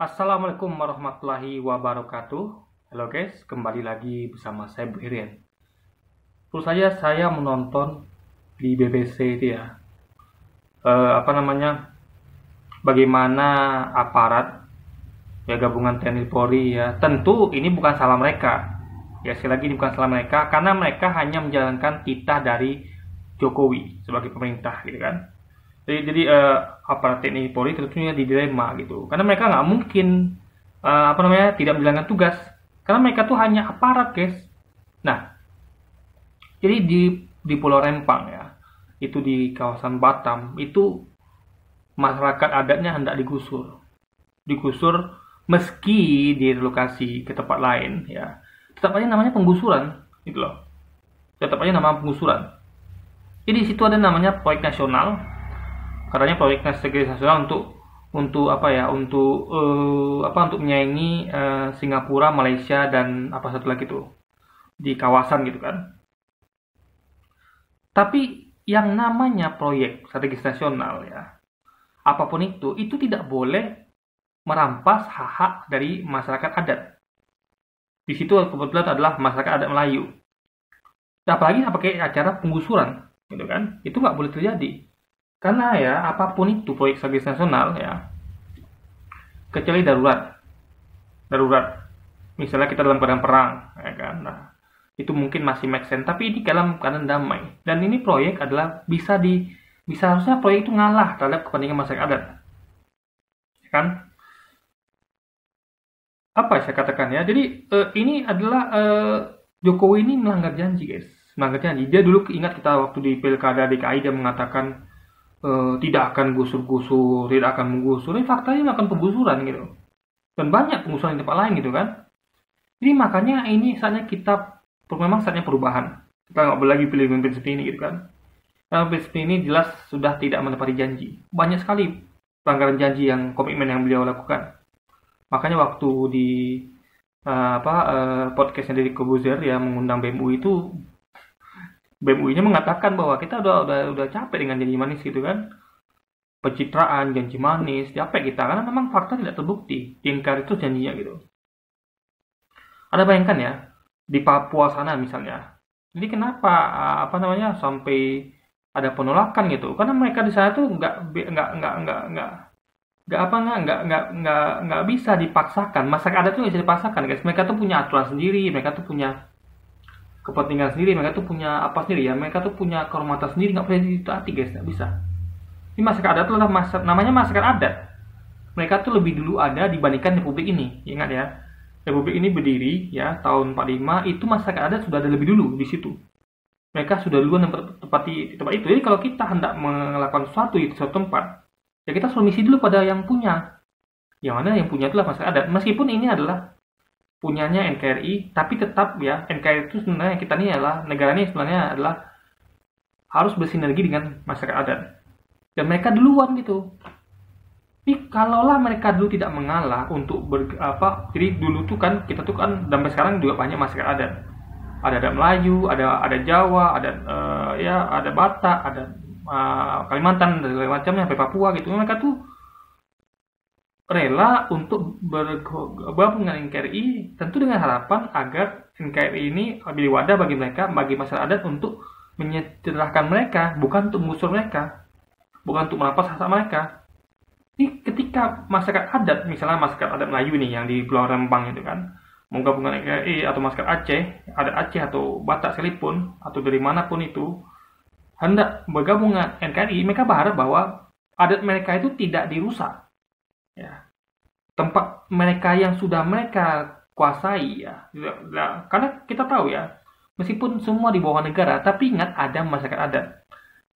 Assalamualaikum warahmatullahi wabarakatuh. Halo guys, kembali lagi bersama saya Bu Irian. Terus saja saya menonton di BBC itu ya, bagaimana aparat ya gabungan TNI Polri ya. Tentu ini bukan salah mereka. Ya sekali lagi ini bukan salah mereka karena mereka hanya menjalankan titah dari Jokowi sebagai pemerintah gitu kan. Jadi aparat TNI Polri tentunya dilema gitu karena mereka nggak mungkin tidak menjalankan tugas karena mereka tuh hanya aparat guys. Nah, jadi di Pulau Rempang ya, itu di kawasan Batam itu masyarakat adatnya hendak digusur meski direlokasi ke tempat lain ya, tetap aja namanya penggusuran gitu loh, tetap aja nama penggusuran. Jadi di situ ada namanya proyek nasional, katanya proyek strategi nasional untuk menyaingi Singapura, Malaysia dan apa satu lagi tuh di kawasan gitu kan. Tapi yang namanya proyek strategi nasional ya, apapun itu tidak boleh merampas hak-hak dari masyarakat adat. Di situ kebetulan adalah masyarakat adat Melayu. Apalagi pakai acara penggusuran gitu kan, itu nggak boleh terjadi. Karena ya apapun itu proyek strategis nasional ya, kecuali darurat. Misalnya kita dalam keadaan perang, ya kan. Nah, itu mungkin masih make sense. Tapi ini dalam keadaan damai. Dan ini proyek adalah bisa harusnya proyek itu ngalah terhadap kepentingan masyarakat adat, ya kan? Apa saya katakan ya? Jadi ini adalah Jokowi ini melanggar janji guys, melanggar janji. Dia dulu ingat kita waktu di Pilkada DKI dia mengatakan tidak akan gusur-gusur, tidak akan menggusur. Ini faktanya melakukan penggusuran gitu. Dan banyak penggusuran di tempat lain gitu kan. Jadi makanya ini memang saatnya perubahan. Kita nggak boleh lagi pilih pemimpin seperti ini gitu kan. Karena pemimpin seperti ini jelas sudah tidak menepati janji. Banyak sekali pelanggaran janji yang komitmen yang beliau lakukan. Makanya waktu di podcastnya dari Kobuzer yang mengundang BMUI itu, BMUI-nya mengatakan bahwa kita udah capek dengan janji manis gitu kan. Pencitraan, janji manis, capek kita karena memang fakta tidak terbukti. Diingkari itu janjinya gitu. Anda bayangkan ya, di Papua sana misalnya. Jadi kenapa sampai ada penolakan gitu? Karena mereka di sana tuh nggak bisa dipaksakan. Masyarakat adat tuh nggak bisa dipaksakan guys. Mereka tuh punya aturan sendiri, mereka tuh punya kepentingan sendiri, mereka tuh punya apa sendiri ya, mereka tuh punya kehormatan sendiri, nggak boleh ditaati guys, nggak bisa. Ini masyarakat adat adalah namanya masyarakat adat. Mereka tuh lebih dulu ada dibandingkan republik ini. Ingat ya, republik ini berdiri ya tahun 45, itu masyarakat adat sudah ada lebih dulu di situ. Mereka sudah duluan menempati tempat itu. Jadi kalau kita hendak melakukan sesuatu di suatu tempat, ya kita submisi dulu pada yang punya. Yang mana yang punya itulah masyarakat adat. Meskipun ini adalah punyanya NKRI, tapi tetap ya NKRI itu sebenarnya kita ini adalah negara ini sebenarnya adalah harus bersinergi dengan masyarakat adat. Dan mereka duluan gitu. Tapi kalaulah mereka dulu tidak mengalah untuk jadi dulu tuh kan kita tuh kan sampai sekarang juga banyak masyarakat adat. Ada adat Melayu, ada Jawa, ada Batak, ada Kalimantan dan segala macamnya sampai Papua gitu. Mereka tuh rela untuk bergabung dengan NKRI tentu dengan harapan agar NKRI ini menjadi wadah bagi mereka, bagi masyarakat adat untuk menyejahterakan mereka, bukan untuk mengusur mereka, bukan untuk merampas hak mereka. Ini ketika masyarakat adat, misalnya masyarakat adat Melayu nih yang di Pulau Rempang itu kan, mau gabung dengan NKRI atau masyarakat Aceh, adat Aceh atau Batak sekalipun atau dari manapun itu hendak bergabung dengan NKRI, mereka berharap bahwa adat mereka itu tidak dirusak. Ya, tempat mereka yang sudah mereka kuasai ya. Karena kita tahu ya, meskipun semua di bawah negara, tapi ingat ada masyarakat adat.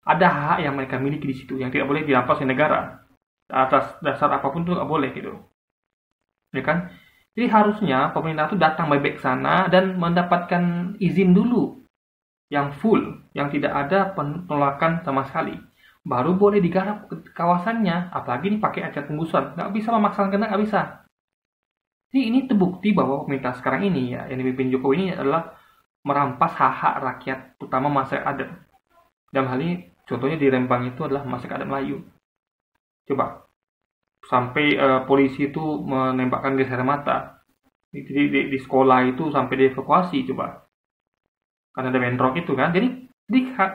Ada hak yang mereka miliki di situ yang tidak boleh dirampas oleh negara. Atas dasar apapun itu nggak boleh gitu. Ya kan? Jadi harusnya pemerintah itu datang baik-baik sana dan mendapatkan izin dulu yang full, yang tidak ada penolakan sama sekali. Baru boleh digarap ke kawasannya, apalagi ini pakai acara penggusuran, nggak bisa memaksakan, nggak bisa. Jadi ini terbukti bahwa pemerintah sekarang ini ya, yang dipimpin Jokowi ini adalah merampas hak-hak rakyat, terutama masyarakat adat. Dalam hal ini, contohnya di Rembang itu adalah masyarakat adat Melayu. Coba, sampai polisi itu menembakkan gas air mata. Di sekolah itu sampai dievakuasi coba, karena ada bentrok itu kan. Jadi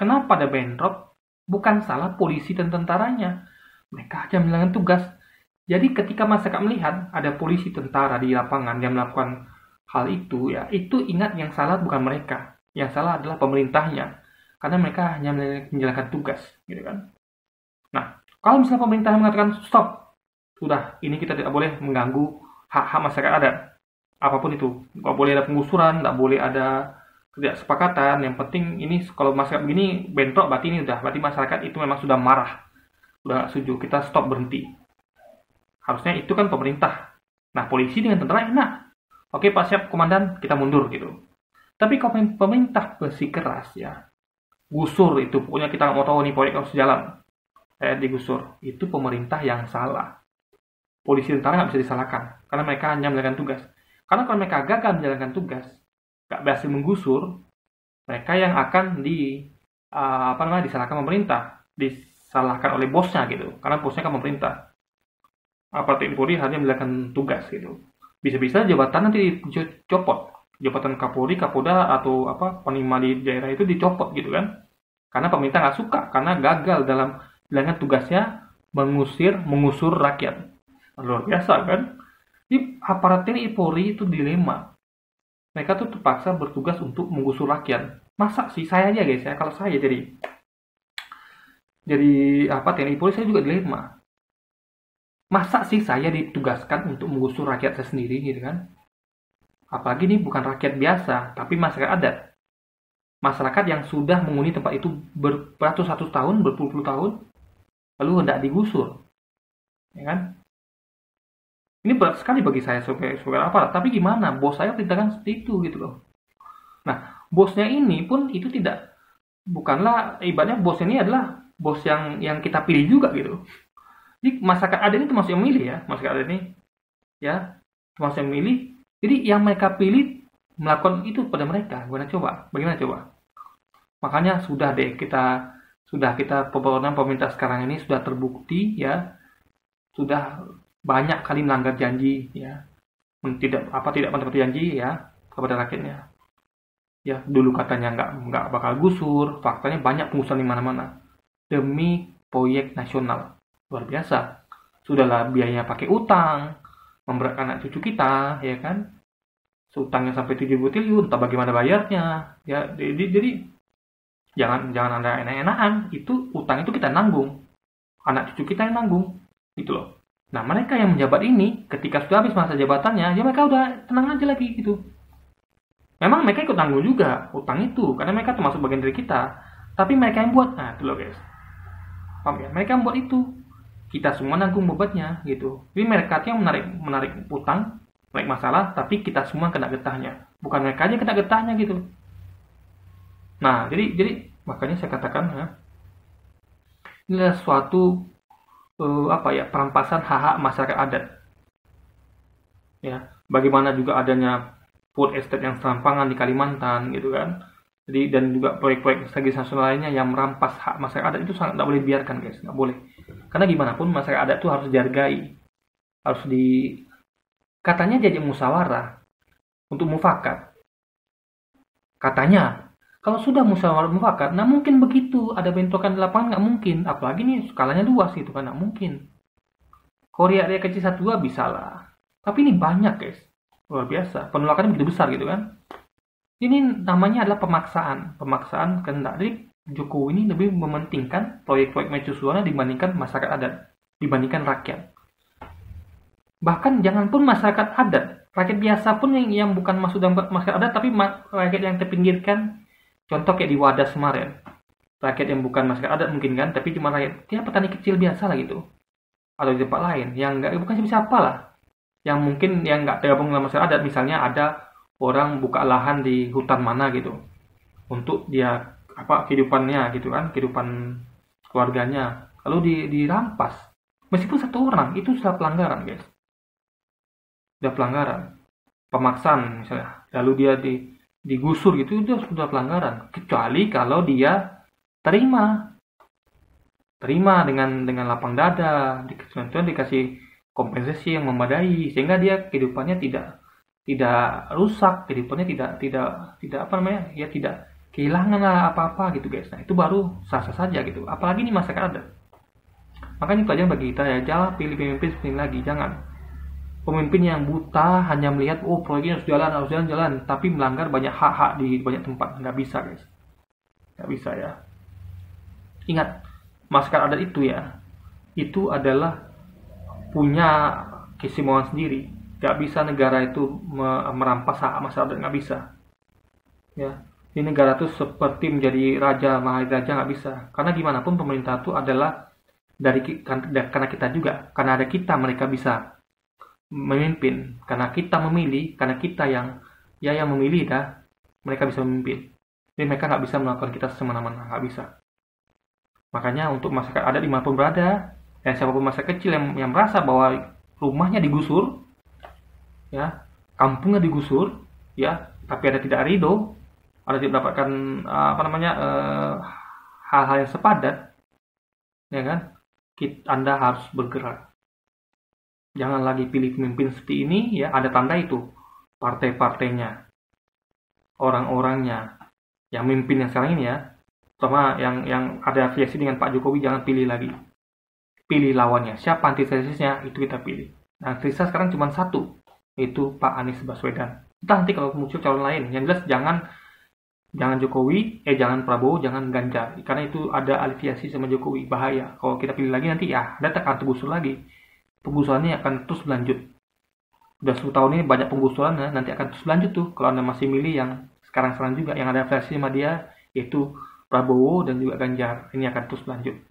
kenapa ada bentrok? Bukan salah polisi dan tentaranya, mereka aja menjalankan tugas. Jadi ketika masyarakat melihat ada polisi tentara di lapangan yang melakukan hal itu, ya itu ingat yang salah bukan mereka, yang salah adalah pemerintahnya, karena mereka hanya menjalankan tugas, gitu kan. Nah, kalau misalnya pemerintah mengatakan stop, sudah, ini kita tidak boleh mengganggu hak-hak masyarakat adat, apapun itu, nggak boleh ada penggusuran, nggak boleh ada ketidaksepakatan. Yang penting ini kalau masyarakat begini bentrok, berarti masyarakat itu memang sudah marah, sudah nggak setuju, kita stop, berhenti. Harusnya itu kan pemerintah. Nah, polisi dengan tentara enak. Oke Pak, siap komandan, kita mundur gitu. Tapi kalau pemerintah bersikeras ya, gusur itu, pokoknya kita nggak mau tahu nih proyek harus jalan, digusur, itu pemerintah yang salah. Polisi dan tentara nggak bisa disalahkan, karena mereka hanya menjalankan tugas. Karena kalau mereka gagal menjalankan tugas, nggak berhasil menggusur, mereka yang akan disalahkan pemerintah, disalahkan oleh bosnya gitu, karena bosnya kan pemerintah. Aparatur Polri hanya menjalankan tugas gitu. Bisa-bisa jabatan nanti dicopot, jabatan Kapolri, Kapolda atau panglima di daerah itu dicopot gitu kan, karena pemerintah nggak suka, karena gagal dalam menjalankan tugasnya mengusur rakyat. Luar biasa kan. Di aparat TNI Polri itu dilema. Mereka tuh terpaksa bertugas untuk menggusur rakyat. Masa sih saya aja guys ya, kalau saya jadi TNI Polri, saya juga dilema. Masa sih saya ditugaskan untuk menggusur rakyat saya sendiri gitu kan? Apalagi ini bukan rakyat biasa, tapi masyarakat adat. Masyarakat yang sudah menghuni tempat itu beratus-ratus tahun, berpuluh-puluh tahun, lalu hendak digusur. Ya kan? Ini berat sekali bagi saya sebagai aparat. Tapi gimana? Bos saya perintahkan seperti itu gitu loh. Nah, bosnya ini pun itu bukanlah, ibaratnya bos ini adalah bos yang kita pilih juga gitu. Jadi masyarakat adat ini termasuk yang milih ya, masyarakat adat ini ya termasuk yang milih. Jadi yang mereka pilih melakukan itu pada mereka. Bagaimana coba? Makanya sudah pemerintah sekarang ini sudah terbukti ya, sudah banyak kali melanggar janji ya, tidak menepati janji ya kepada rakyatnya. Ya dulu katanya nggak bakal gusur, faktanya banyak penggusuran di mana-mana demi proyek nasional. Luar biasa. Sudahlah biayanya pakai utang, memberatkan anak cucu kita, ya kan? Utangnya sampai 70 triliun, entah bagaimana bayarnya. Ya, jadi jangan ada enak-enakan. Itu utang itu kita nanggung, anak cucu kita yang nanggung, gitu loh. Nah, mereka yang menjabat ini, ketika sudah habis masa jabatannya, ya mereka udah tenang aja lagi gitu. Memang mereka ikut nanggung juga utang itu, karena mereka termasuk bagian dari kita. Tapi mereka yang buat, nah itu loh guys. Paham ya? Mereka yang buat itu. Kita semua nanggung bebannya gitu. Jadi mereka yang menarik utang, menarik masalah, tapi kita semua kena getahnya. Bukan mereka aja kena getahnya gitu. Nah, jadi makanya saya katakan ya, ini adalah suatu perampasan hak-hak masyarakat adat. Ya, bagaimana juga adanya food estate yang serampangan di Kalimantan gitu kan. Jadi dan juga proyek-proyek strategis nasional lainnya yang merampas hak masyarakat adat itu sangat tidak boleh dibiarkan guys, nggak boleh. Karena gimana pun masyarakat adat itu harus dihargai, harus katanya diajak musyawarah untuk mufakat. Katanya kalau sudah musyawarah mufakat, nah mungkin begitu ada bentrokan di lapangan nggak mungkin, apalagi nih skalanya luas gitu kan, nggak mungkin. Korea kecil 1-2 bisa lah, tapi ini banyak guys, luar biasa, penolakannya begitu besar gitu kan. Ini namanya adalah pemaksaan kehendak. Jadi Jokowi ini lebih mementingkan proyek-proyek mercusuarnya dibandingkan masyarakat adat, dibandingkan rakyat. Bahkan jangan pun masyarakat adat, rakyat biasa pun yang bukan masuk dalam masyarakat adat, tapi rakyat yang terpinggirkan. Contoh kayak di Wadas kemarin, rakyat yang bukan masyarakat adat mungkin kan, tapi cuma rakyat, dia petani kecil biasa lah gitu, atau di tempat lain, yang bukan siapa lah, yang mungkin yang nggak tergabung dalam masyarakat adat, misalnya ada orang buka lahan di hutan mana gitu untuk dia kehidupannya gitu kan, kehidupan keluarganya, lalu dirampas meskipun satu orang, itu sudah pelanggaran guys, sudah pelanggaran pemaksaan misalnya, lalu dia digusur gitu, itu sudah pelanggaran, kecuali kalau dia terima dengan lapang dada, dikasih kompensasi yang memadai sehingga dia kehidupannya tidak rusak, kehidupannya tidak apa namanya ya, tidak kehilangan lah apa-apa gitu guys. Nah itu baru sah-sah saja gitu, apalagi ini masyarakat adat. Makanya pelajaran bagi kita ya, jangan pilih pemimpin seperti ini lagi, jangan pemimpin yang buta hanya melihat proyeknya harus jalan, tapi melanggar banyak hak-hak di banyak tempat. Nggak bisa guys, nggak bisa ya. Ingat, masyarakat adat itu ya, itu adalah punya keistimewaan sendiri. Nggak bisa negara itu merampas hak masyarakat, nggak bisa ya. Di negara itu seperti menjadi raja maharaja, nggak bisa, karena gimana pun pemerintah itu adalah karena kita juga, karena ada kita mereka bisa memimpin, karena kita memilih, karena kita yang memilih mereka bisa memimpin. Jadi mereka nggak bisa melakukan kita semena-mena, nggak bisa. Makanya untuk masyarakat adat dimanapun berada, dan siapapun masyarakat kecil yang merasa bahwa rumahnya digusur, ya, kampungnya digusur, ya, tapi ada tidak ridho, ada tidak mendapatkan hal-hal yang sepadan, ya kan? Anda harus bergerak. Jangan lagi pilih pemimpin seperti ini, ya. Ada tanda itu, partai-partainya, orang-orangnya, yang mimpin yang sekarang ini ya, terutama yang ada afiliasi dengan Pak Jokowi, jangan pilih lagi. Pilih lawannya. Siapa antitesisnya, itu kita pilih. Nah, antitesa sekarang cuma satu, yaitu Pak Anies Baswedan. Entah nanti kalau muncul calon lain, yang jelas jangan Jokowi, jangan Prabowo, jangan Ganjar, karena itu ada afiliasi sama Jokowi, bahaya. Kalau kita pilih lagi nanti ya, ada tekan tergusur lagi. Penggusurannya akan terus berlanjut. Udah 10 tahun ini banyak penggusuran, nanti akan terus berlanjut tuh. Kalau Anda masih milih yang sekarang juga, yang ada afiliasi sama dia, yaitu Prabowo dan juga Ganjar, ini akan terus berlanjut.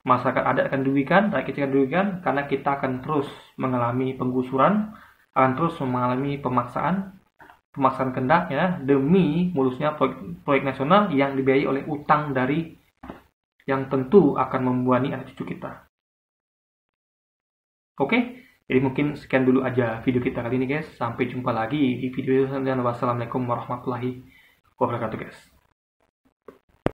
Masyarakat adat akan dirugikan, rakyat kecil akan dirugikan, karena kita akan terus mengalami penggusuran, akan terus mengalami pemaksaan kehendak ya, demi mulusnya proyek nasional yang dibiayai oleh utang dari yang tentu akan membebani anak cucu kita. Oke, jadi mungkin sekian dulu aja video kita kali ini guys. Sampai jumpa lagi di video selanjutnya. Wassalamualaikum warahmatullahi wabarakatuh guys.